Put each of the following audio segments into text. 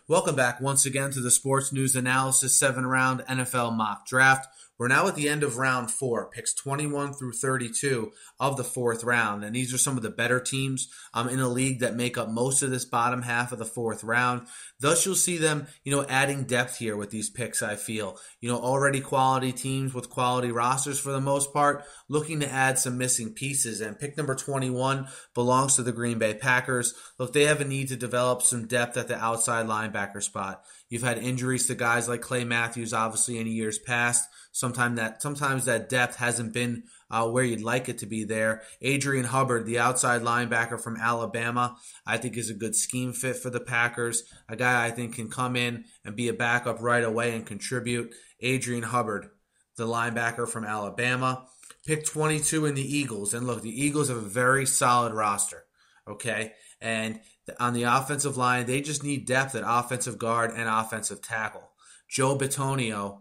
Welcome back once again to the Sports News Analysis 7-round NFL mock draft. We're now at the end of round 4, picks 21 through 32 of the 4th round. And these are some of the better teams in the league that make up most of this bottom half of the 4th round. Thus, you'll see them, adding depth here with these picks, I feel. Already quality teams with quality rosters for the most part, looking to add some missing pieces. And pick number 21 belongs to the Green Bay Packers. Look, they have a need to develop some depth at the outside linebacker spot. You've had injuries to guys like Clay Matthews, obviously, in years past. Sometimes that depth hasn't been where you'd like it to be there. Adrian Hubbard, the outside linebacker from Alabama, I think is a good scheme fit for the Packers. A guy I think can come in and be a backup right away and contribute. Adrian Hubbard, the linebacker from Alabama. Pick 22 in the Eagles. And look, the Eagles have a very solid roster, okay? And on the offensive line, they just need depth at offensive guard and offensive tackle. Joe Bitonio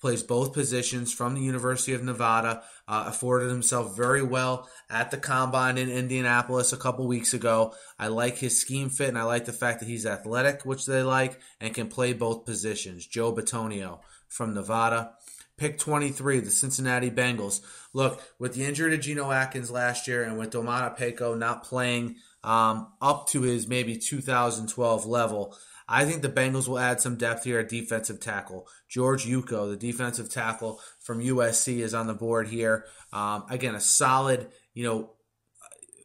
plays both positions from the University of Nevada, afforded himself very well at the Combine in Indianapolis a couple weeks ago. I like his scheme fit, and I like the fact that he's athletic, which they like, and can play both positions. Joe Bitonio from Nevada. Pick 23, the Cincinnati Bengals. Look, with the injury to Geno Atkins last year and with Domata Peko not playing up to his maybe 2012 level, I think the Bengals will add some depth here at defensive tackle. George Yuko, the defensive tackle from USC, is on the board here. Again, a solid,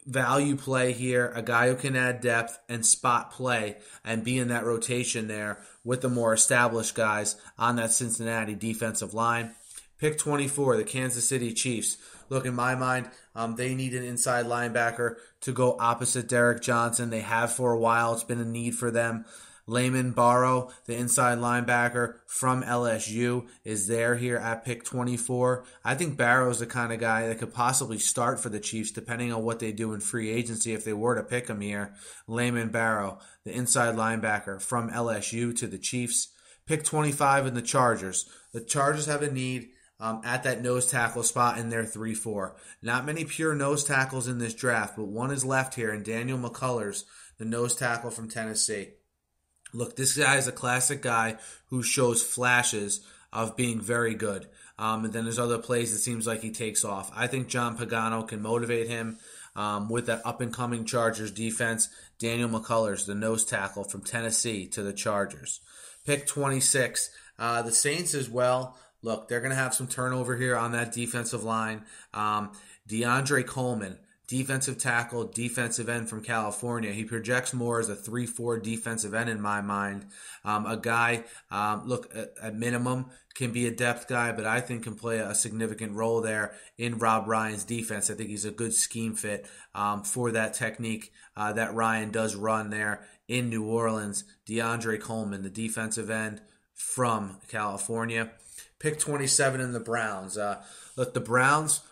value play here. A guy who can add depth and spot play and be in that rotation there with the more established guys on that Cincinnati defensive line. Pick 24, the Kansas City Chiefs. Look, in my mind, they need an inside linebacker to go opposite Derek Johnson. They have for a while. It's been a need for them. Lamin, Barrow, the inside linebacker from LSU, is there here at pick 24. I think Barrow is the kind of guy that could possibly start for the Chiefs depending on what they do in free agency if they were to pick him here. Lamin Barrow, the inside linebacker from LSU to the Chiefs. Pick 25 in the Chargers. The Chargers have a need at that nose tackle spot in their 3-4. Not many pure nose tackles in this draft, but one is left here in Daniel McCullers, the nose tackle from Tennessee. Look, this guy is a classic guy who shows flashes of being very good. And then there's other plays it seems like he takes off. I think John Pagano can motivate him with that up-and-coming Chargers defense. Daniel McCullers, the nose tackle from Tennessee to the Chargers. Pick 26. The Saints as well. Look, they're going to have some turnover here on that defensive line. Deandre Coleman, defensive tackle, defensive end from California. He projects more as a 3-4 defensive end in my mind. A guy, at minimum, can be a depth guy, but I think can play a significant role there in Rob Ryan's defense. I think he's a good scheme fit for that technique that Ryan does run there in New Orleans. DeAndre Coleman, the defensive end from California. Pick 27 in the Browns. Look, the Browns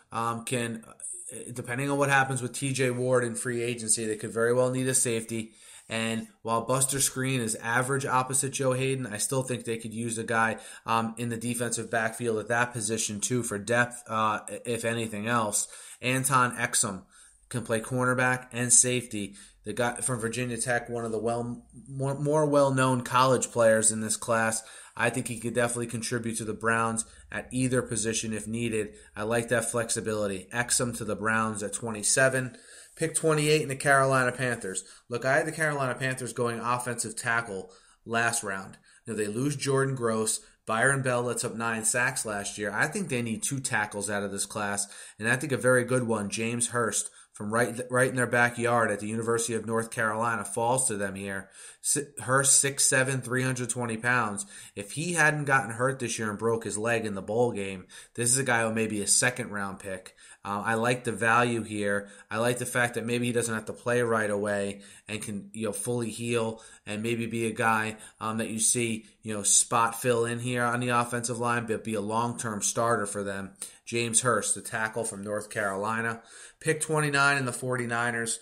can, depending on what happens with TJ Ward in free agency, they could very well need a safety. And while Buster Skrine is average opposite Joe Hayden, I still think they could use a guy in the defensive backfield at that position too for depth, if anything else. Antone Exum can play cornerback and safety. The guy from Virginia Tech, one of the more well-known college players in this class. I think he could definitely contribute to the Browns at either position if needed. I like that flexibility. Exum to the Browns at 27. Pick 28 in the Carolina Panthers. Look, I had the Carolina Panthers going offensive tackle last round. They lose Jordan Gross. Byron Bell lets up 9 sacks last year. I think they need 2 tackles out of this class, and I think a very good one, James Hurst, from right in their backyard at the University of North Carolina, falls to them here. Hurst, 6'7", 320 pounds. If he hadn't gotten hurt this year and broke his leg in the bowl game, this is a guy who may be a second-round pick. I like the value here. I like the fact that maybe he doesn't have to play right away and can fully heal and maybe be a guy that you see spot fill in here on the offensive line, but be a long-term starter for them. James Hurst, the tackle from North Carolina. Pick 29 in the 49ers.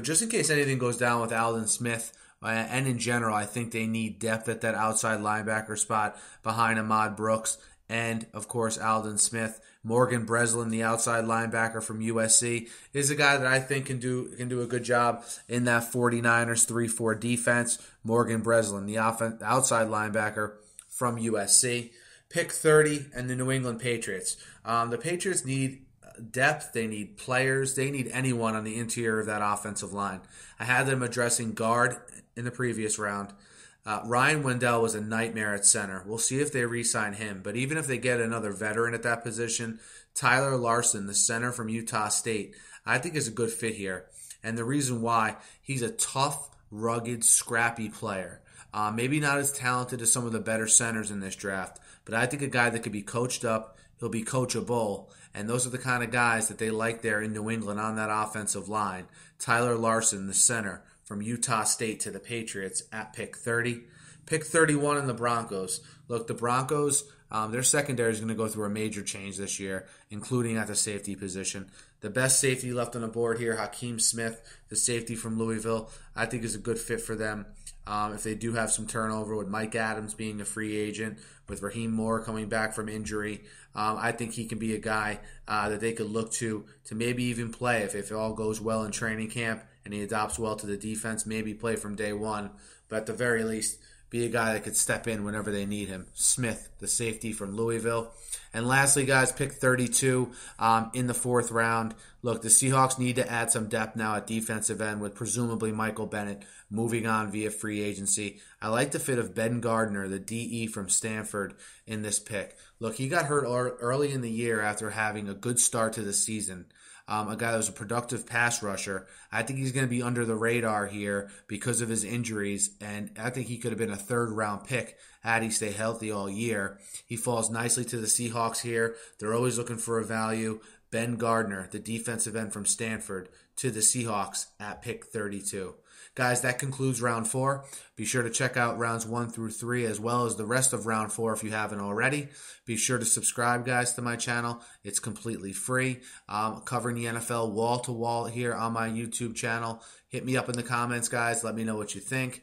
Just in case anything goes down with Aldon Smith, and in general, I think they need depth at that outside linebacker spot behind Ahmad Brooks and, of course, Aldon Smith. Morgan Breslin, the outside linebacker from USC, is a guy that I think can do a good job in that 49ers 3-4 defense. Morgan Breslin, the outside linebacker from USC. Pick 30 and the New England Patriots. The Patriots need depth. They need players. They need anyone on the interior of that offensive line. I had them addressing guard in the previous round. Ryan Wendell was a nightmare at center. We'll see if they re-sign him. But even if they get another veteran at that position, Tyler Larsen, the center from Utah State, I think is a good fit here. And the reason why, he's a tough, rugged, scrappy player. Maybe not as talented as some of the better centers in this draft, but I think a guy that could be coached up, he'll be coachable, and those are the kind of guys that they like there in New England on that offensive line. Tyler Larsen, the center from Utah State to the Patriots at pick 30. Pick 31 in the Broncos. Look, the Broncos, their secondary is going to go through a major change this year, including at the safety position. The best safety left on the board here, Hakeem Smith, the safety from Louisville, I think is a good fit for them. If they do have some turnover with Mike Adams being a free agent, with Raheem Moore coming back from injury, I think he can be a guy that they could look to maybe even play if it all goes well in training camp and he adopts well to the defense, maybe play from day one, but at the very least, be a guy that could step in whenever they need him. Smith, the safety from Louisville. And lastly, guys, pick 32 in the fourth round. Look, the Seahawks need to add some depth now at defensive end with presumably Michael Bennett moving on via free agency. I like the fit of Ben Gardner, the DE from Stanford, in this pick. Look, he got hurt early in the year after having a good start to the season. A guy that was a productive pass rusher. I think he's going to be under the radar here because of his injuries, and I think he could have been a third-round pick had he stayed healthy all year. He falls nicely to the Seahawks here. They're always looking for a value. Ben Gardner, the defensive end from Stanford, to the Seahawks at pick 32. Guys, that concludes round 4. Be sure to check out rounds 1 through 3 as well as the rest of round 4 if you haven't already. Be sure to subscribe, guys, to my channel. It's completely free. Covering the NFL wall to wall here on my YouTube channel. Hit me up in the comments, guys. Let me know what you think.